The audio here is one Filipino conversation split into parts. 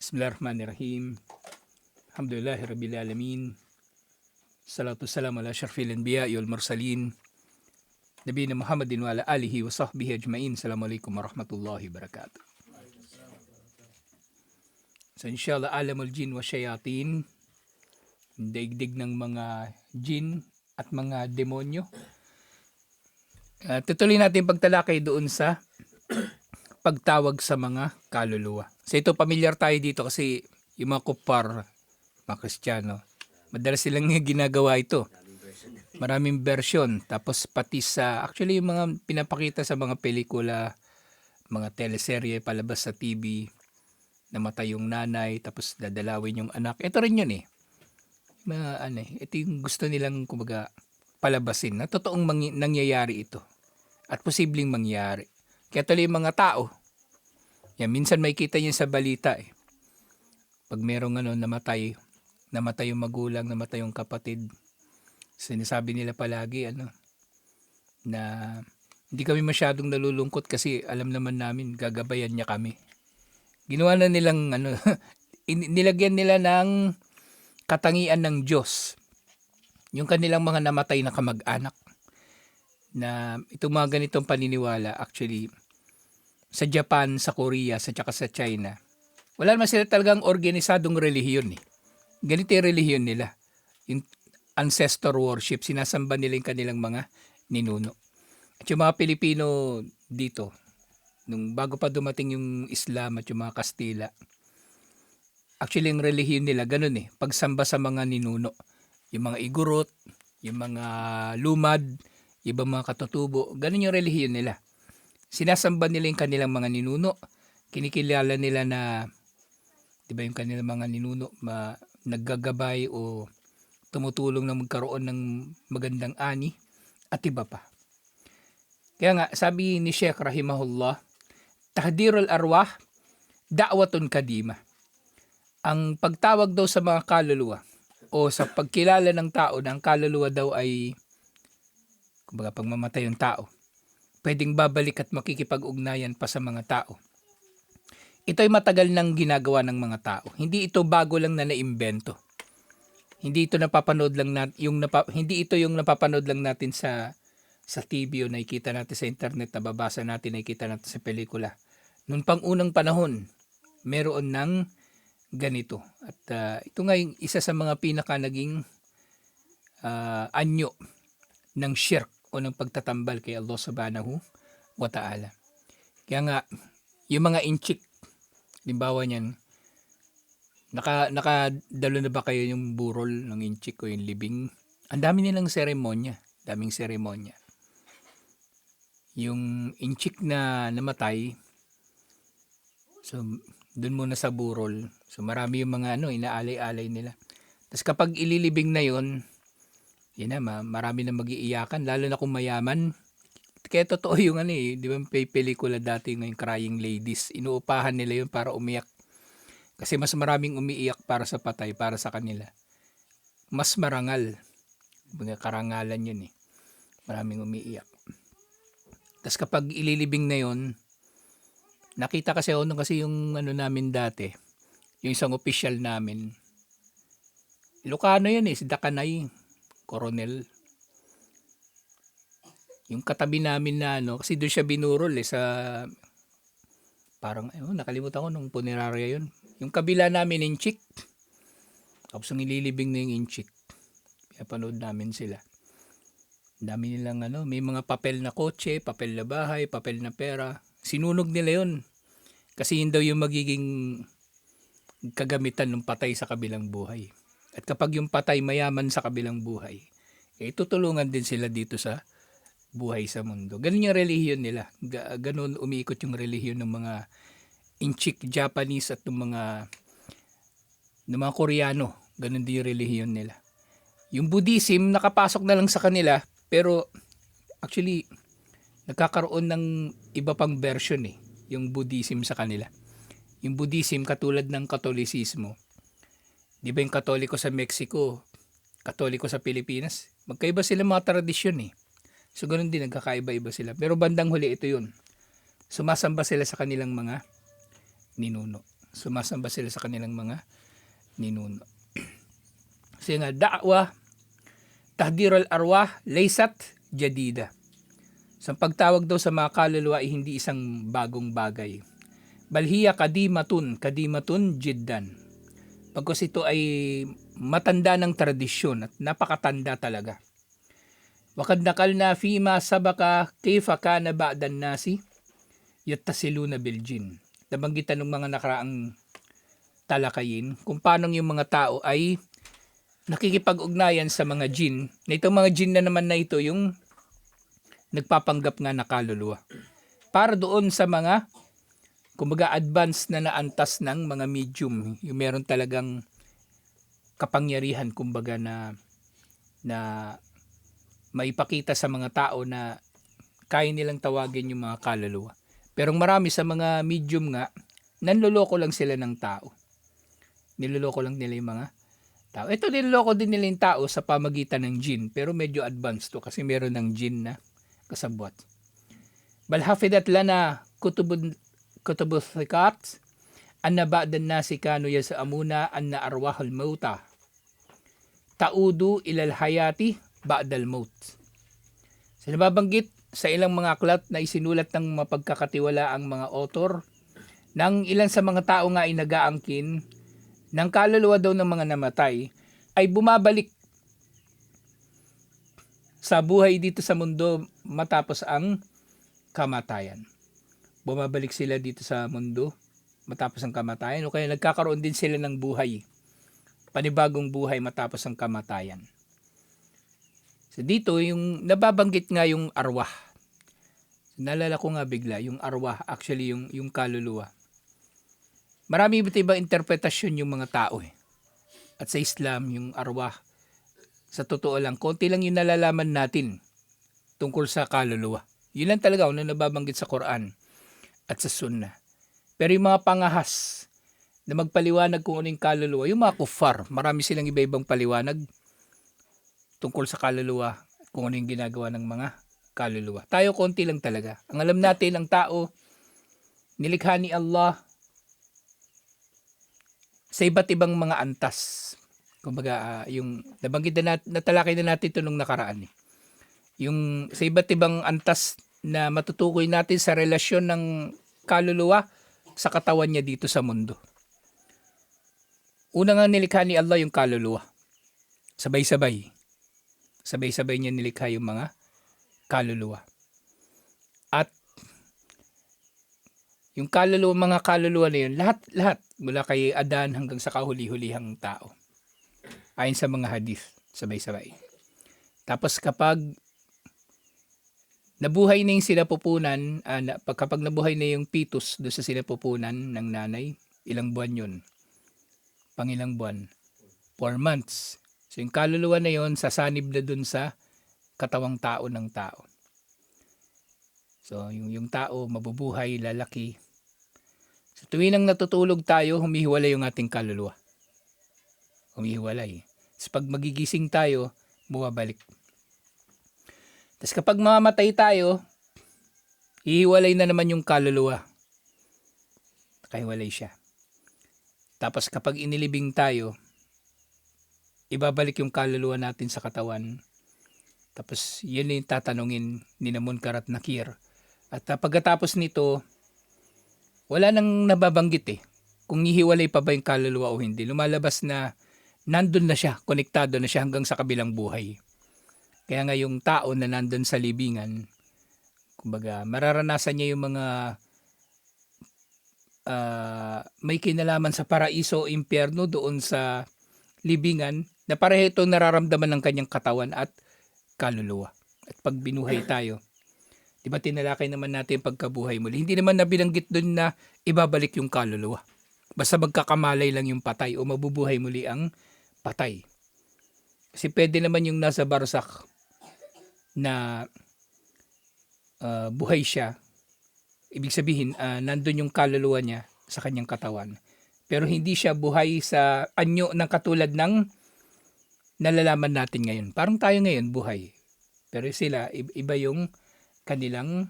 Bismillahirrahmanirrahim. Alhamdulillahi Rabbil Alamin. Salatu salam ala syarfil anbiya wal mursalin. Nabiyina Muhammadin wa ala alihi wa sahbihi ajmain. Assalamualaikum warahmatullahi wabarakatuh. So inshallah alamul jin wa syayatin. Daigdig ng mga jin at mga demonyo. Tutuloy natin pagtalakay doon sa pagtawag sa mga kaluluwa. So ito, pamilyar tayo dito kasi yung mga kupar, mga Kristiyano, madalas silang ginagawa ito. Maraming version. Tapos pati sa, actually yung mga pinapakita sa mga pelikula, mga teleserye, palabas sa TV, namatay yung nanay, tapos dadalawin yung anak. Ito rin yun eh. Ito yung gusto nilang kumbaga palabasin na totoong nangyayari ito. At posibleng mangyari. Kaya tuloy yung mga tao, yan, minsan may kita niyo sa balita eh. Pag merong namatay yung magulang, namatay yung kapatid, sinasabi nila palagi na hindi kami masyadong nalulungkot kasi alam naman namin gagabayan niya kami. Ginawa na nilang nilagyan nila ng katangian ng Diyos yung kanilang mga namatay na kamag-anak. Na itong mga ganitong paniniwala, actually sa Japan, sa Korea, sa China, wala naman sila talagang organisadong relihiyon eh. Ganito yung relihiyon nila, yung ancestor worship, sinasamba nila yung kanilang mga ninuno. At yung mga Pilipino dito, nung bago pa dumating yung Islam at yung mga Kastila, actually yung relihiyon nila ganun eh, pagsamba sa mga ninuno, yung mga igurot, yung mga lumad, ibang mga katutubo, ganun yung relihiyon nila. Sinasamba nila yung kanilang mga ninuno, kinikilala nila na, di ba yung kanilang mga ninuno, naggagabay o tumutulong na magkaroon ng magandang ani, at iba pa. Kaya nga, sabi ni Sheikh Rahimahullah, tahdirul arwah, da'watun kadima. Ang pagtawag daw sa mga kaluluwa, o sa pagkilala ng tao na ang kaluluwa daw ay kumbaga pag mamatay yung tao, pwedeng babalik at makikipag-ugnayan pa sa mga tao. Ito ay matagal nang ginagawa ng mga tao. Hindi ito bago lang na naimbento. Hindi ito napapanood lang hindi ito yung napapanood lang natin sa TV o nakikita natin sa internet, nababasa natin, nakikita natin sa pelikula. Noong pang-unang panahon, meron ng ganito. At ito nga yung isa sa mga pinaka naging anyo ng shirk o ng pagtatambal kay Allah subhanahu wa ta'ala. Kaya nga, yung mga inchik, limbawa niyan, nakadalo na ba kayo yung burol ng inchik o yung libing? Ang dami nilang seremonya, daming seremonya. Yung inchik na namatay, so doon muna sa burol, so marami yung mga inaalay-alay nila. Tapos kapag ililibing na yon, yan na, marami na mag-iiyakan, lalo na kung mayaman. Kaya totoo yung di ba may pelikula dati ng Crying Ladies, inuupahan nila yun para umiyak. Kasi mas maraming umiiyak para sa patay, para sa kanila. Mas marangal. Karangalan yun eh. Maraming umiiyak. Tapos kapag ililibing na yun, nakita kasi ako kasi yung namin dati, yung isang official namin, Ilocano yun eh, si Dakanay, Coronel. Yung katabi namin na kasi doon siya binurol sa parang nakalimutan ko nung punerarya yun. Yung kabila namin inchik. Tapos ang ililibing na yung inchik. Kaya panood namin sila. Dami nilang may mga papel na kotse, papel na bahay, papel na pera. Sinunog nila yun. Kasi yun daw yung magiging kagamitan ng patay sa kabilang buhay. At kapag yung patay mayaman sa kabilang buhay, tutulungan din sila dito sa buhay sa mundo. Ganun yung relihiyon nila. Ganun umiikot yung relihiyon ng mga inchik Japanese at ng mga Koreano. Ganun din yung relihiyon nila. Yung Buddhism, nakapasok na lang sa kanila, pero actually, nagkakaroon ng iba pang version yung Buddhism sa kanila. Yung Buddhism katulad ng Katolisismo. Di ba yung Katoliko sa Mexico, Katoliko sa Pilipinas, magkaiba sila mga tradisyon So ganun din, nagkakaiba-iba sila. Pero bandang huli ito yun. Sumasamba sila sa kanilang mga ninuno. sumasamba sila sa kanilang mga ninuno. Kasi nga, da'wa, tahdir al-arwah, laysat jadida. Sa pagtawag daw sa mga kaluluwa ay hindi isang bagong bagay. Balhiya kadimatun jiddan. Pagkos ito ay matanda ng tradisyon at napakatanda talaga. Wakad nakalna fima sabaka kayfa kana ba'dan nasi yattasiluna bil jin. Nabanggitan ng mga nakaraang talakayin kung paano yung mga tao ay nakikipag-ugnayan sa mga jin. Na itong mga jin na naman na ito yung nagpapanggap nga na kaluluwa. Para doon sa mga kumbaga advanced na naantas ng mga medium, yung meron talagang kapangyarihan kumbaga na maipakita sa mga tao na kaya nilang tawagin yung mga kaluluwa. Pero marami sa mga medium nga, nanloloko lang sila ng tao. Niloloko lang nila yung mga tao. Ito niloloko din nila yung tao sa pamagitan ng jin, pero medyo advanced to kasi meron ng jin na kasabwat. Bal hafidat lana kutubun thiqat anna ba'dan nasi kanu yas'amuna anna arwahul mauta taudu ilal hayati ba'dal maut. So nababanggit sa ilang mga aklat na isinulat ng mapagkakatiwala ang mga author ng ilan sa mga tao nga ay nag-aangkin ng kaluluwa daw ng mga namatay ay bumabalik sa buhay dito sa mundo matapos ang kamatayan. Bumabalik sila dito sa mundo matapos ang kamatayan o kaya nagkakaroon din sila ng buhay, panibagong buhay matapos ang kamatayan. So dito yung nababanggit nga yung arwah. Naalala ko nga bigla yung arwah, actually yung kaluluwa. Marami iba't ibang interpretasyon yung mga tao eh. At sa Islam yung arwah, sa totoo lang, konti lang yung nalalaman natin tungkol sa kaluluwa. Yun lang talaga na nababanggit sa Quran at sa Sunnah. Pero yung mga pangahas na magpaliwanag kung ano yung kaluluwa, yung mga kuffar, marami silang iba-ibang paliwanag tungkol sa kaluluwa, kung ano yung ginagawa ng mga kaluluwa. Tayo konti lang talaga. Ang alam natin, ang tao, nilikha ni Allah sa iba't ibang mga antas. Kumbaga, yung nabanggit na natalakay na natin ito nung nakaraan. Yung sa iba't ibang antas na matutukoy natin sa relasyon ng kaluluwa sa katawan niya dito sa mundo. Una nga nilikha ni Allah yung kaluluwa. Sabay-sabay. Sabay-sabay niya nilikha yung mga kaluluwa. At yung kaluluwa, mga kaluluwa na yun, lahat mula kay Adan hanggang sa kahuli-hulihang tao. Ayon sa mga hadith, sabay-sabay. Tapos kapag nabuhay na yung sinapupunan, kapag nabuhay na yung fetus doon sa sinapupunan ng nanay, ilang buwan yun? Pangilang buwan? 4 months. So yung kaluluwa na yun, sasanib na doon sa katawang tao ng tao. So yung tao, mabubuhay, lalaki. So tuwing nang natutulog tayo, humihiwalay yung ating kaluluwa. Humihiwalay. So pag magigising tayo, bumabalik. Tapos kapag mamamatay tayo, hihiwalay na naman yung kaluluwa. Nakahiwalay siya. Tapos kapag inilibing tayo, ibabalik yung kaluluwa natin sa katawan. Tapos yun yung tatanungin ni Munkar at Nakir. At pagkatapos nito, wala nang nababanggit eh. Kung hihiwalay pa ba yung kaluluwa o hindi. Lumalabas na nandun na siya, konektado na siya hanggang sa kabilang buhay. Kaya nga yung tao na nandun sa libingan, kumbaga mararanasan niya yung mga may kinalaman sa paraiso o impyerno doon sa libingan na pareho itong nararamdaman ng kanyang katawan at kaluluwa. At pag binuhay tayo, di ba tinalakay naman natin pagkabuhay muli, hindi naman nabilanggit doon na ibabalik yung kaluluwa. Basta magkakamalay lang yung patay o mabubuhay muli ang patay. Kasi pwede naman yung nasa barzakh na buhay siya, ibig sabihin nandun yung kaluluwa niya sa kanyang katawan, pero hindi siya buhay sa anyo ng katulad ng nalalaman natin ngayon. Parang tayo ngayon buhay, pero sila iba yung kanilang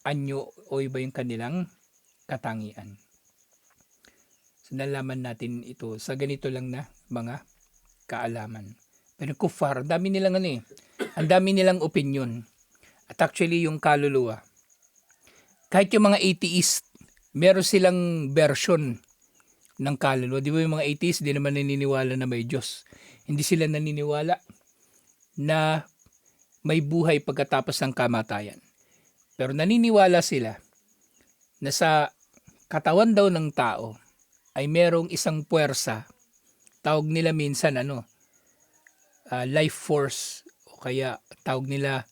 anyo o iba yung kanilang katangian. nalaman natin ito sa ganito lang na mga kaalaman. Pero kuffar, ang dami nilang ang dami nilang opinion. At actually yung kaluluwa, kahit yung mga atheist, meron silang version ng kaluluwa. Di ba yung mga atheist, di naman naniniwala na may Diyos. Hindi sila naniniwala na may buhay pagkatapos ng kamatayan. Pero naniniwala sila na sa katawan daw ng tao ay merong isang puwersa, tawag nila minsan life force, o kaya tawag nila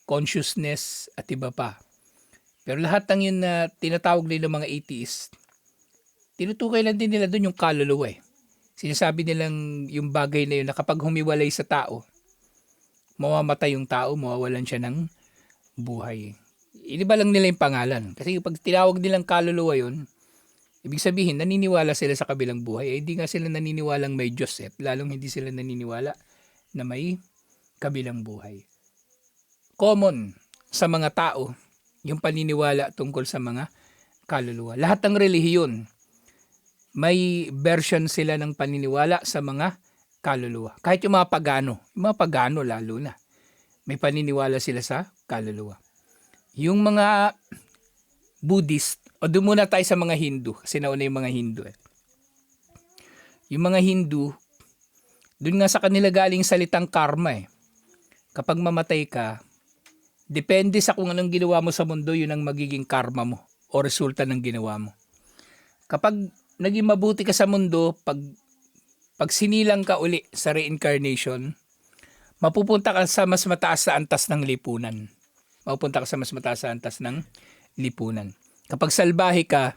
consciousness at iba pa. Pero lahat ng yun na tinatawag nila mga atheist, tinutukoy lang din nila doon yung kaluluwa eh. Sinasabi nilang yung bagay na yun na kapag humiwalay sa tao, mamamatay yung tao, mawawalan siya ng buhay. Iniba lang nila yung pangalan. Kasi pag tinawag nilang kaluluwa yun, ibig sabihin, naniniwala sila sa kabilang buhay. Hindi nga sila naniniwalang may Diyos eh. Lalong hindi sila naniniwala na may kabilang buhay. Common sa mga tao yung paniniwala tungkol sa mga kaluluwa. Lahat ng relihiyon, may version sila ng paniniwala sa mga kaluluwa. Kahit yung mga pagano lalo na, may paniniwala sila sa kaluluwa. Yung mga Buddhist, o doon muna tayo sa mga Hindu, kasi nauna yung mga Hindu eh. Yung mga Hindu, doon nga sa kanila galing salitang karma eh. Kapag mamatay ka, depende sa kung anong ginawa mo sa mundo, yun ang magiging karma mo o resulta ng ginawa mo. Kapag naging mabuti ka sa mundo, pag sinilang ka uli sa reincarnation, mapupunta ka sa mas mataas na antas ng lipunan. Kapag salbahe ka,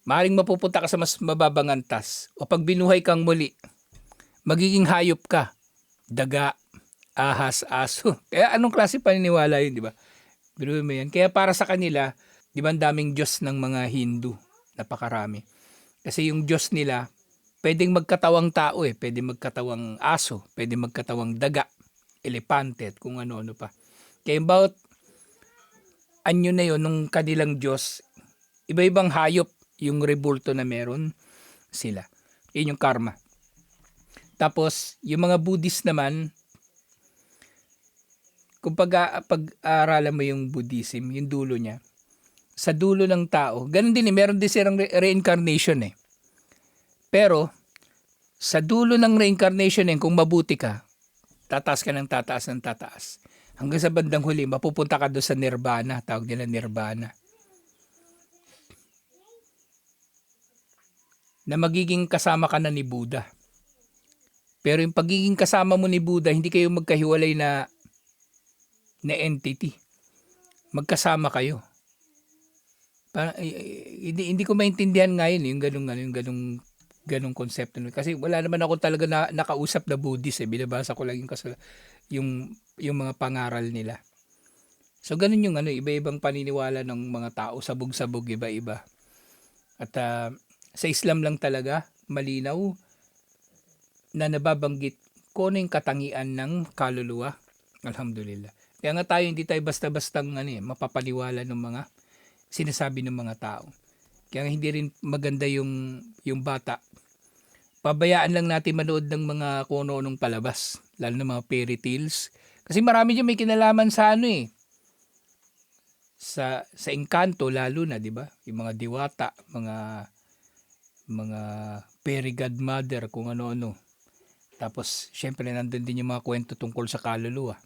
maaaring mapupunta ka sa mas mababang antas. O pag binuhay kang muli, magiging hayop ka. Daga, ahas, aso. Kaya anong klase paniniwala yun, di ba? Binuhay mo yan. Kaya para sa kanila, di ba ang daming Diyos ng mga Hindu? Napakarami. Kasi yung Diyos nila, pwedeng magkatawang tao eh. Pwedeng magkatawang aso. Pwedeng magkatawang daga, elepante, at kung ano-ano pa. Kaya about anyo na yun nung kanilang Diyos, iba-ibang hayop yung rebulto na meron sila. Yun yung karma. Tapos, yung mga Buddhist naman, kung pag-aaralan mo yung Buddhism, yung dulo niya, sa dulo ng tao, ganun din eh, meron din silang reincarnation eh. Pero, sa dulo ng reincarnation eh, kung mabuti ka, tataas ka ng tataas. Hanggang sa bandang huli, mapupunta ka doon sa nirvana. Tawag nila nirvana. Na magiging kasama ka na ni Buddha. Pero yung pagiging kasama mo ni Buddha, hindi kayo magkahiwalay na entity. Magkasama kayo. Hindi ko maintindihan ngayon yung ganung konsepto. Kasi wala naman ako talaga nakausap na Buddhist eh. Binabasa ko lang yung mga pangaral nila. So ganun yung iba-ibang paniniwala ng mga tao, sabog-sabog, iba-iba. At sa Islam lang talaga malinaw na nababanggit kung ano yung katangian ng kaluluwa. Alhamdulillah. Kaya nga tayo hindi tayo basta-bastang mapapaniwala ng mga sinasabi ng mga tao. Kaya hindi rin maganda yung bata. Pabayaan lang natin manood ng mga kung ano-anong palabas, lalo na mga fairy tales. Kasi marami dyan may kinalaman sa sa engkanto lalo na, di ba? Yung mga diwata, mga fairy godmother, kung ano-ano. Tapos, syempre, nandun din yung mga kwento tungkol sa kaluluwa.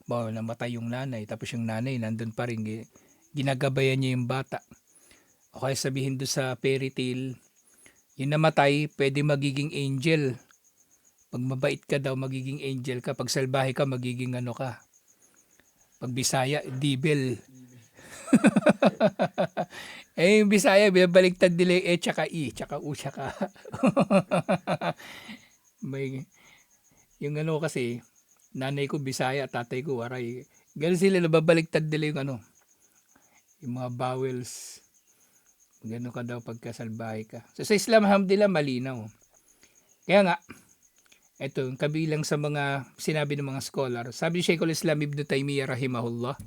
Namatay yung nanay, tapos yung nanay nandun pa rin, ginagabayan niya yung bata. O kaya sabihin doon sa fairy tale, yung namatay, pwede magiging angel. Pag mabait ka daw, magiging angel ka. Pag salbahe ka, magiging ka. Pag Bisaya, devil. Yung Bisaya, binabaliktad nila yung tsaka i, tsaka u, tsaka. Yung kasi, nanay ko Bisaya, tatay ko Waray. Ganun sila, nababaliktad nila yung mga vowels. Gano'n ka daw pagkasalbahe ka. So sa Islam, alhamdulillah, malinaw. Kaya nga, ito, kabilang sa mga sinabi ng mga scholar, sabi ni Shaykhul Islam Ibn Taymiyyah rahimahullah,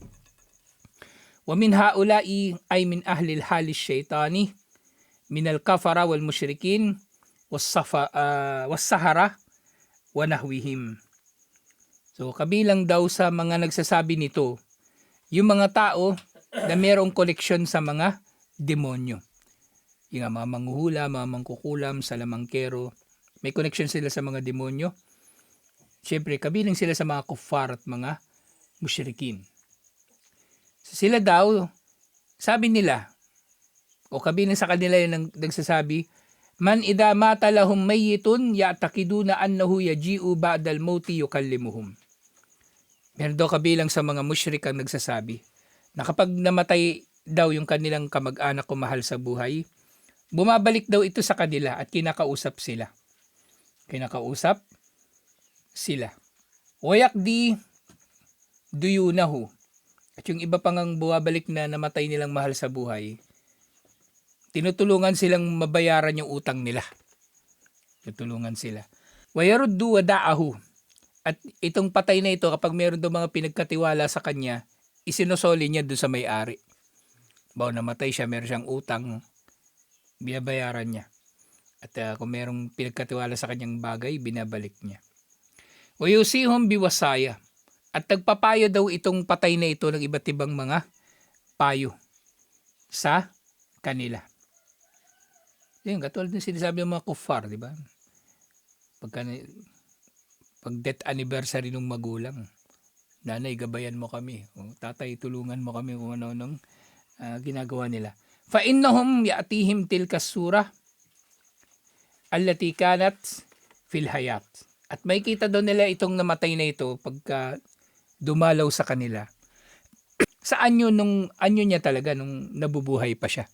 wa min haula'i ay min ahlil halis syaitani minal kafara wal musyrikin was sahara wa nahwihim. So kabilang daw sa mga nagsasabi nito, yung mga tao na mayroong koneksyon sa mga demonyo. Yung mga manghuhula, mga mangkukulam, salamangkero, may koneksyon sila sa mga demonyo. Siyempre, kabilang sila sa mga kuffar at mga musyrikin. So, sila daw, sabi nila, o kabilang sa kanila yung nagsasabi, man idha mata lahum mayyitun ya'taqiduna annahu yaji'u ba'dal mauti yukallimuhum. Meron daw kabilang sa mga musyrik ang nagsasabi na kapag namatay daw yung kanilang kamag-anak o mahal sa buhay, bumabalik daw ito sa kanila at kinakausap sila. Kinakausap sila. Wayakdi duyunahu. At yung iba pang ang bumabalik na namatay nilang mahal sa buhay, tinutulungan silang mabayaran yung utang nila. Tutulungan sila. Wayaruddu wada'ahu. At itong patay na ito, kapag meron daw mga pinagkatiwala sa kanya, isinusoli niya doon sa may-ari. Bawa namatay siya, meron siyang utang, binabayaran niya. At kung merong pinagkatiwala sa kanyang bagay, binabalik niya. Wayusihum biwasaya. At nagpapayo daw itong patay na ito ng iba't ibang mga payo sa kanila. Yun, katulad ng sinasabi ng mga kuffar, di ba? Pag death anniversary ng magulang, nanay, gabayan mo kami. O, tatay, tulungan mo kami kung ano-anong ginagawa nila. فَإِنَّهُمْ يَأْتِهِمْ تِلْكَ السُّورَةِ الَّتِي كَانَتْ فِي الْحَيَاةِ. At may kita daw nila itong namatay na ito pagka dumalaw sa kanila. Sa anyo niya talaga nung nabubuhay pa siya.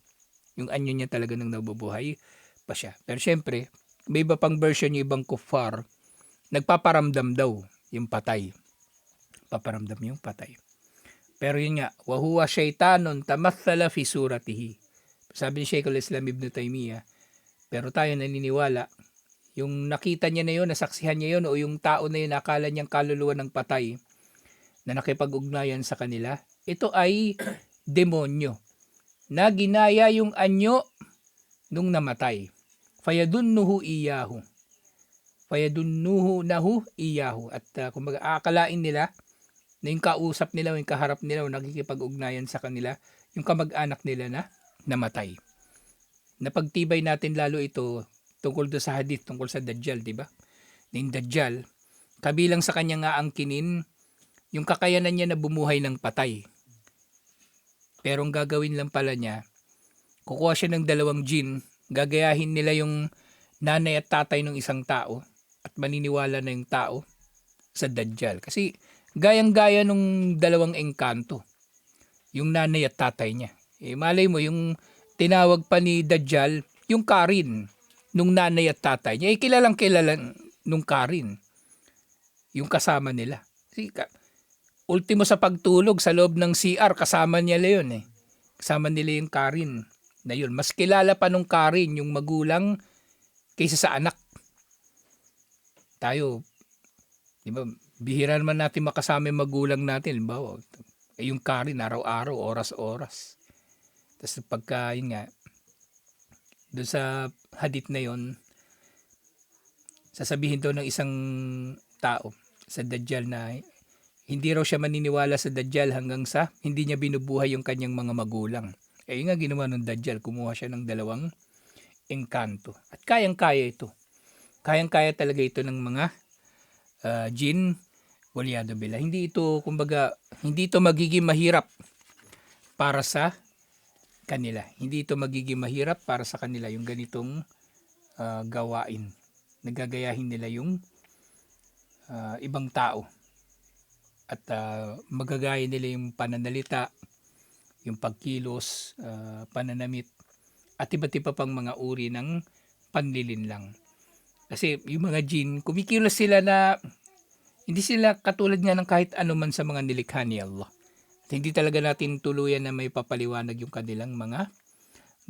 Yung anyo niya talaga nung nabubuhay pa siya. Pero syempre, may iba pang version yung ibang kuffar, nagpaparamdam daw yung patay. Paparamdam yung patay. Pero yun nga, wahuwa syaitanun tamathala fi suratihi. Sabi ni Sheikhul Islam Ibn Taymiyyah, pero tayo naniniwala, yung nakita niya na yun, nasaksihan niya yun, o yung tao na yun, nakala niyang kaluluwa ng patay, na nakipag-ugnayan sa kanila, ito ay demonyo, na ginaya yung anyo nung namatay. Fayadunnuhu iyahu. Fayadunnuhu nahu iyahu. At kung mag-aakalain nila, na yung kausap nila, yung kaharap nila, o nakikipag-ugnayan sa kanila, yung kamag-anak nila na namatay. Napagtibay natin lalo ito tungkol do sa hadith, tungkol sa Dajjal, di ba? Yung Dajjal, kabilang sa kanya nga angkinin, yung kakayanan niya na bumuhay ng patay. Pero ang gagawin lang pala niya, kukuha siya ng 2 jinn, gagayahin nila yung nanay at tatay ng isang tao, at maniniwala na yung tao sa Dajjal. Kasi gayang-gaya nung 2 engkanto, yung nanay at tatay niya. Malay mo, yung tinawag pa ni Dajjal, yung Karin, nung nanay at tatay niya, kilalang nung Karin, yung kasama nila. Kasi, ultimo sa pagtulog sa loob ng CR, kasama niya yun . Kasama nila yung Karin na yun. Mas kilala pa nung Karin, yung magulang, kaysa sa anak. Tayo, di ba, bihira naman natin makasama yung magulang natin. Halimbawa, yung Karin, araw-araw, oras-oras. Tapos pagka, yun nga, doon sa hadith na yun, sasabihin daw ng isang tao sa Dajjal na hindi raw siya maniniwala sa Dajjal hanggang sa hindi niya binubuhay yung kanyang mga magulang. Yun nga ginawa ng Dajjal, kumuha siya ng 2 engkanto. At kayang-kaya ito. Kayang-kaya talaga ito ng mga jinn, waliyadu billah. Hindi ito, kumbaga, hindi ito magiging mahirap para sa kanila. Hindi ito magiging mahirap para sa kanila yung ganitong gawain. Nagagayahin nila yung ibang tao. At magagaya nila yung pananalita, yung pagkilos, pananamit, at iba't iba pang mga uri ng panlilinlang. Kasi yung mga jinn, kumikilos sila na hindi sila katulad nga ng kahit anuman sa mga nilikha ni Allah. At hindi talaga natin tuluyan na may papaliwanag yung kanilang mga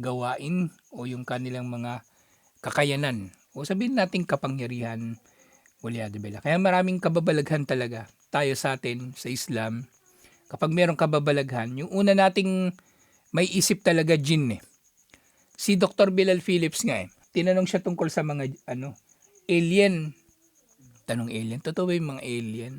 gawain o yung kanilang mga kakayanan. O sabihin natin kapangyarihan, waliyadu billah. Kaya maraming kababalaghan talaga tayo sa atin sa Islam. Kapag mayroong kababalaghan, yung una nating may isip talaga jinn . Si Dr. Bilal Phillips nga tinanong siya tungkol sa mga alien. Tanong alien, totoo ba yung mga alien?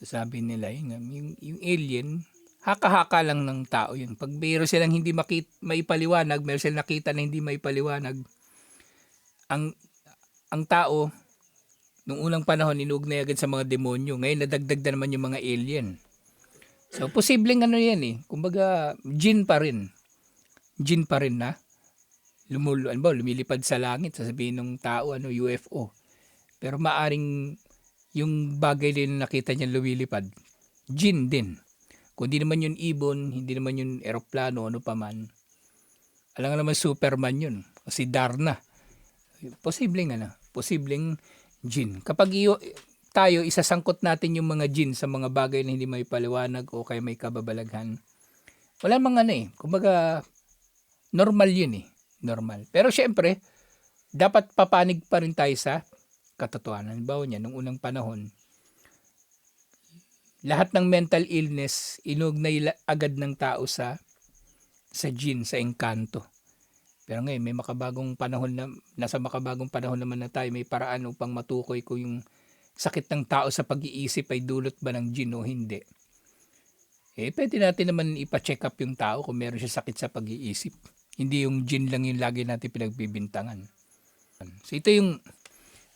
Sabi nila, yung alien, haka-haka lang ng tao yun. Pag mayroon silang hindi maipaliwanag, mayroon silang nakita na hindi maipaliwanag, ang tao, nung unang panahon, inuugnay agad sa mga demonyo. Ngayon, nadagdag na naman yung mga alien. So, posibleng yan Kumbaga, jinn pa rin. Jinn pa rin na lumilipad sa langit, sasabihin ng tao, UFO. Pero maaring yung bagay din nakita niya lumilipad, jinn din. Kung di naman yun ibon, hindi naman yun eroplano, ano pa man. Alam nga naman Superman yun, si Darna. Posibleng jinn. Kapag tayo isasangkot natin yung mga jinn sa mga bagay na hindi may paliwanag o kaya may kababalaghan, wala mga kumbaga normal yun normal. Pero syempre, dapat papanig pa rin tayo sa katotohanan. Halimbawa niya, nung unang panahon, lahat ng mental illness, inugnay agad ng tao sa jinn, sa engkanto. Pero ngayon, may makabagong panahon nasa makabagong panahon naman na tayo, may paraan upang matukoy kung yung sakit ng tao sa pag-iisip ay dulot ba ng jinn o hindi. Pwede natin naman ipa-check up yung tao kung meron siya sakit sa pag-iisip. Hindi yung jinn lang yung lagi natin pinagbibintangan. So ito yung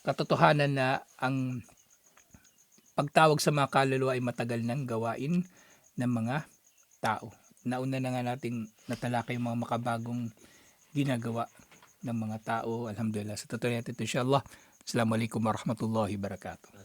katotohanan na ang pagtawag sa mga kaluluwa ay matagal nang gawain ng mga tao. Nauna na nga nating natalakay yung mga makabagong ginagawa ng mga tao. Alhamdulillah. Sa totoo natin ito, inshallah. Assalamualaikum warahmatullahi wabarakatuh.